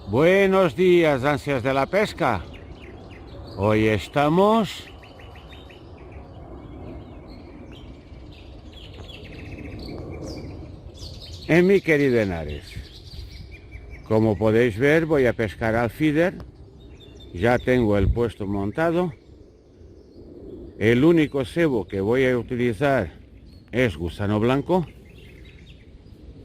Buenos días, ansias de la pesca. Hoy estamos en mi querido Henares. Como podéis ver, voy a pescar al feeder. Ya tengo el puesto montado. El único cebo que voy a utilizar es gusano blanco.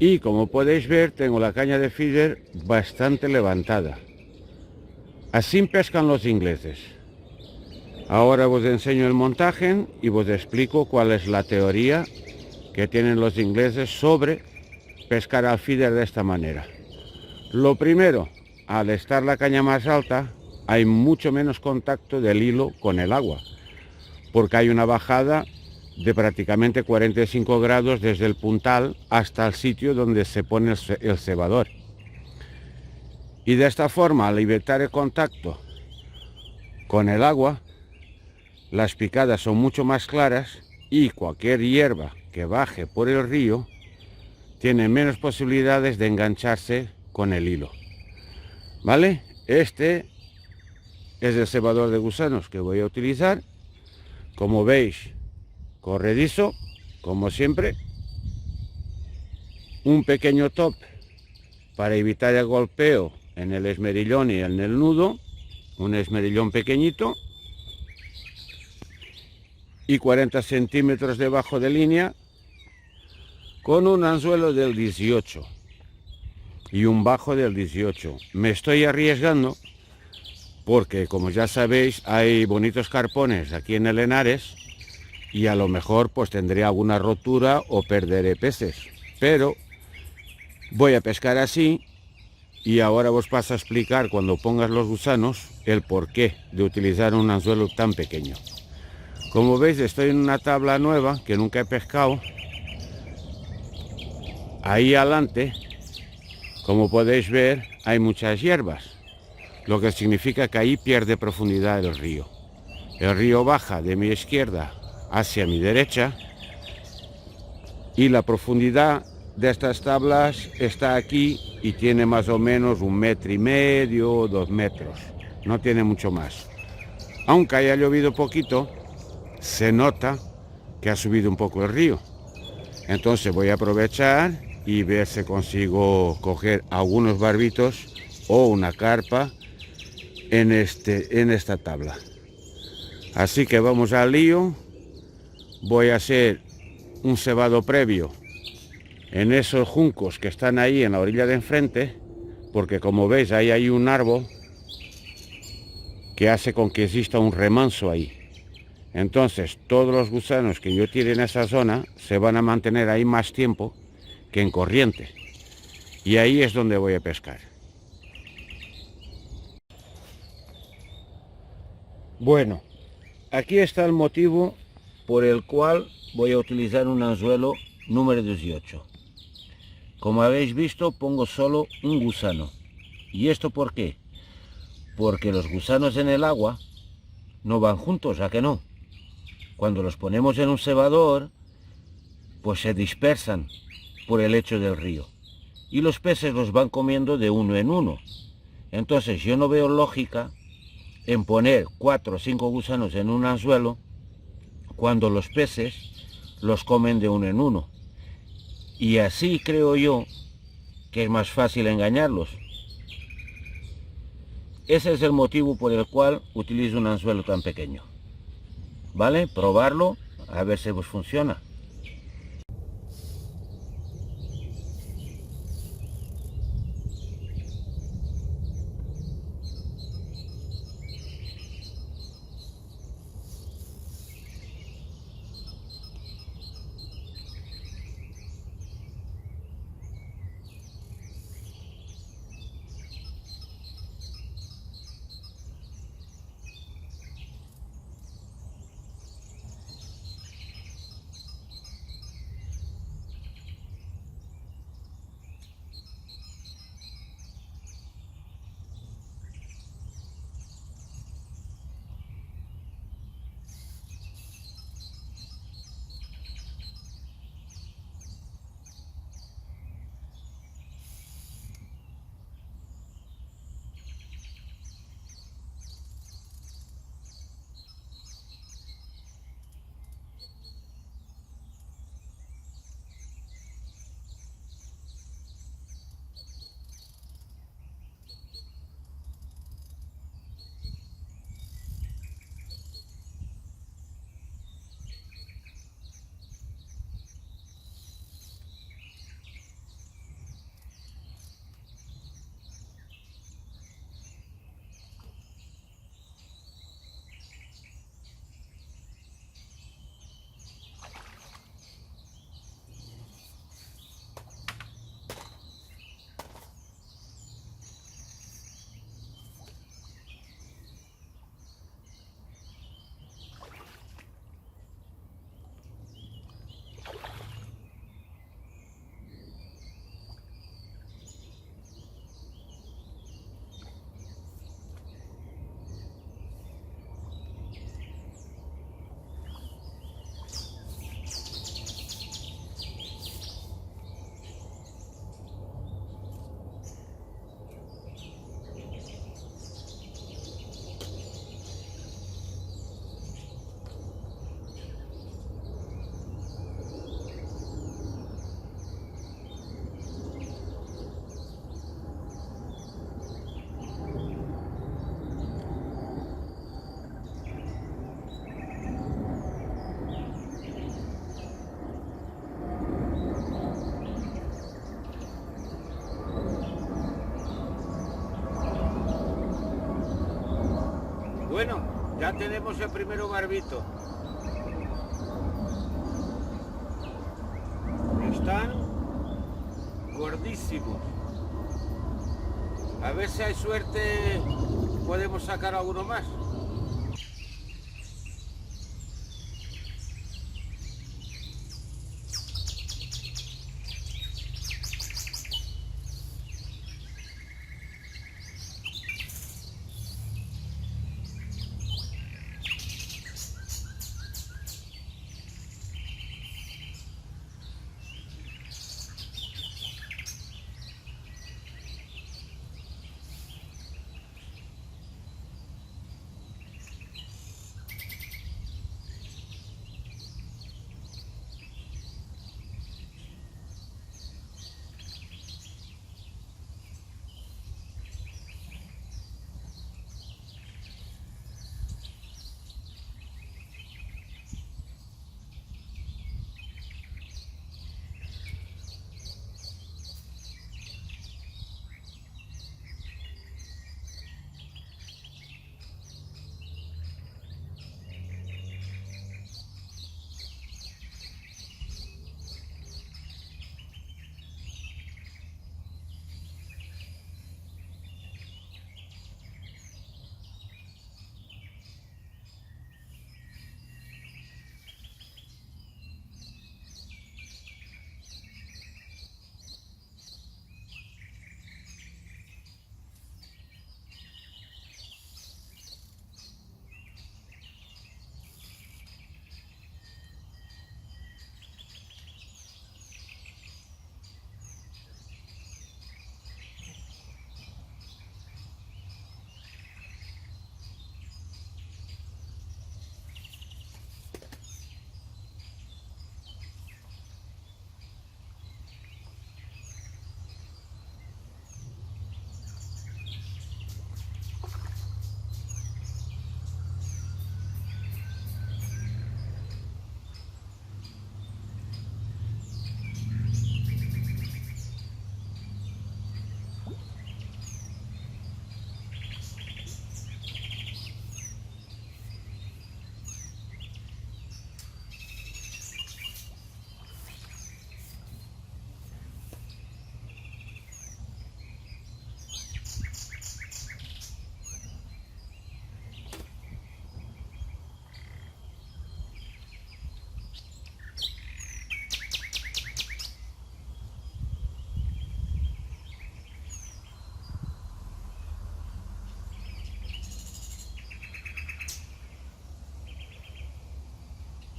Y como podéis ver, tengo la caña de feeder bastante levantada. Así pescan los ingleses. Ahora os enseño el montaje y os explico cuál es la teoría que tienen los ingleses sobre pescar al feeder de esta manera. Lo primero, al estar la caña más alta, hay mucho menos contacto del hilo con el agua, porque hay una bajada de prácticamente 45 grados desde el puntal hasta el sitio donde se pone el cebador. Y de esta forma, al evitar el contacto con el agua, las picadas son mucho más claras y cualquier hierba que baje por el río tiene menos posibilidades de engancharse con el hilo. ¿Vale? Este es el cebador de gusanos que voy a utilizar. Como veis, corredizo, como siempre. Un pequeño top para evitar el golpeo en el esmerillón y en el nudo. Un esmerillón pequeñito. Y 40 centímetros debajo de línea con un anzuelo del 18 y un bajo del 18. Me estoy arriesgando porque, como ya sabéis, hay bonitos carpones aquí en el Henares y a lo mejor pues tendré alguna rotura o perderé peces, pero voy a pescar así. Y ahora os paso a explicar, cuando pongas los gusanos, el porqué de utilizar un anzuelo tan pequeño. Como veis, estoy en una tabla nueva que nunca he pescado. Ahí adelante, como podéis ver, hay muchas hierbas, lo que significa que ahí pierde profundidad el río. El río baja de mi izquierda hacia mi derecha y la profundidad de estas tablas está aquí y tiene más o menos 1,5 metros, 2 metros. No tiene mucho más. Aunque haya llovido poquito, se nota que ha subido un poco el río. Entonces voy a aprovechar y ver si consigo coger algunos barbitos o una carpa en esta tabla. Así que vamos al lío. Voy a hacer un cebado previo en esos juncos que están ahí en la orilla de enfrente, porque como veis ahí hay un árbol que hace con que exista un remanso ahí. Entonces todos los gusanos que yo tire en esa zona se van a mantener ahí más tiempo que en corriente, y ahí es donde voy a pescar. Bueno, aquí está el motivo por el cual voy a utilizar un anzuelo número 18. Como habéis visto, pongo solo un gusano. ¿Y esto por qué? Porque los gusanos en el agua no van juntos, ¿a que no? Cuando los ponemos en un cebador, pues se dispersan por el lecho del río. Y los peces los van comiendo de uno en uno. Entonces yo no veo lógica en poner 4 o 5 gusanos en un anzuelo cuando los peces los comen de uno en uno. Y así creo yo que es más fácil engañarlos. Ese es el motivo por el cual utilizo un anzuelo tan pequeño. ¿Vale? Probarlo, a ver si os funciona. Bueno, ya tenemos el primero barbito. Están gordísimos. A ver si hay suerte, podemos sacar alguno más.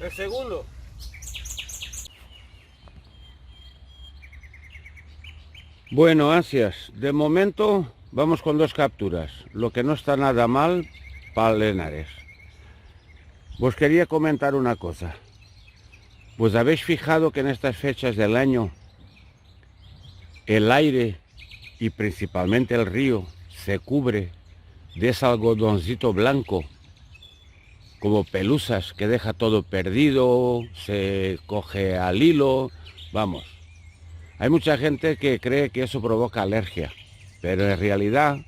El segundo. Bueno, ansias. De momento vamos con 2 capturas, lo que no está nada mal para el Henares. Os quería comentar una cosa. ¿Vos habéis fijado que en estas fechas del año el aire y principalmente el río se cubre de ese algodoncito blanco, como pelusas, que deja todo perdido, se coge al hilo? Vamos, hay mucha gente que cree que eso provoca alergia, pero en realidad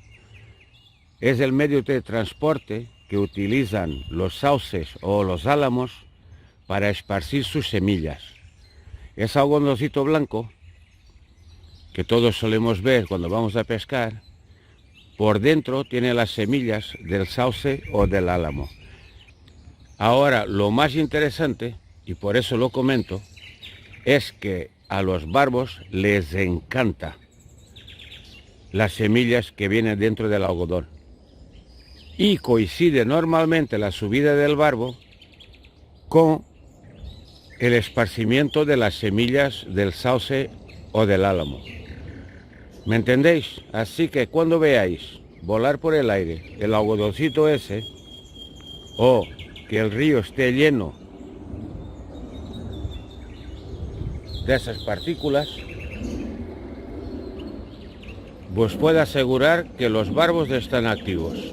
es el medio de transporte que utilizan los sauces o los álamos para esparcir sus semillas. Ese algodoncito blanco que todos solemos ver cuando vamos a pescar, por dentro tiene las semillas del sauce o del álamo. Ahora, lo más interesante, y por eso lo comento, es que a los barbos les encanta las semillas que vienen dentro del algodón. Y coincide normalmente la subida del barbo con el esparcimiento de las semillas del sauce o del álamo. ¿Me entendéis? Así que cuando veáis volar por el aire el algodoncito ese, o que el río esté lleno de esas partículas, os puedo asegurar que los barbos están activos.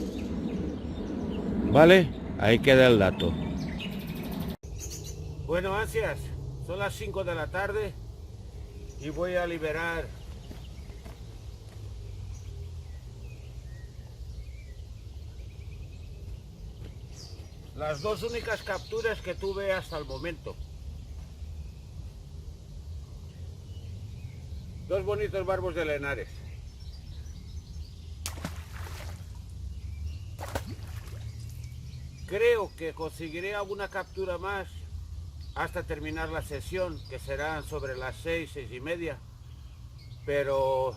¿Vale? Ahí queda el dato. Bueno, ansias, son las 5 de la tarde y voy a liberar Las dos únicas capturas que tuve hasta el momento. Dos bonitos barbos de Lenares. Creo que conseguiré alguna captura más hasta terminar la sesión, que serán sobre las 6, 6:30. Pero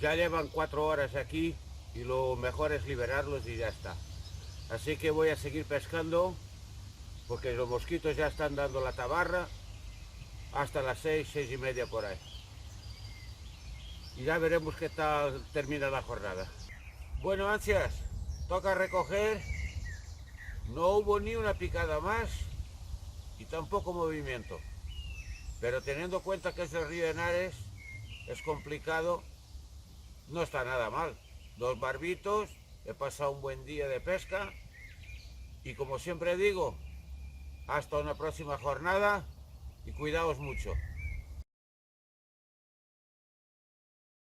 ya llevan 4 horas aquí y lo mejor es liberarlos y ya está. Así que voy a seguir pescando porque los mosquitos ya están dando la tabarra hasta las 6, 6:30 por ahí. Y ya veremos qué tal termina la jornada. Bueno, ansias, toca recoger. No hubo ni una picada más y tampoco movimiento. Pero teniendo en cuenta que es el río Henares, es complicado, no está nada mal. 2 barbitos, he pasado un buen día de pesca y como siempre digo, hasta una próxima jornada y cuidaos mucho.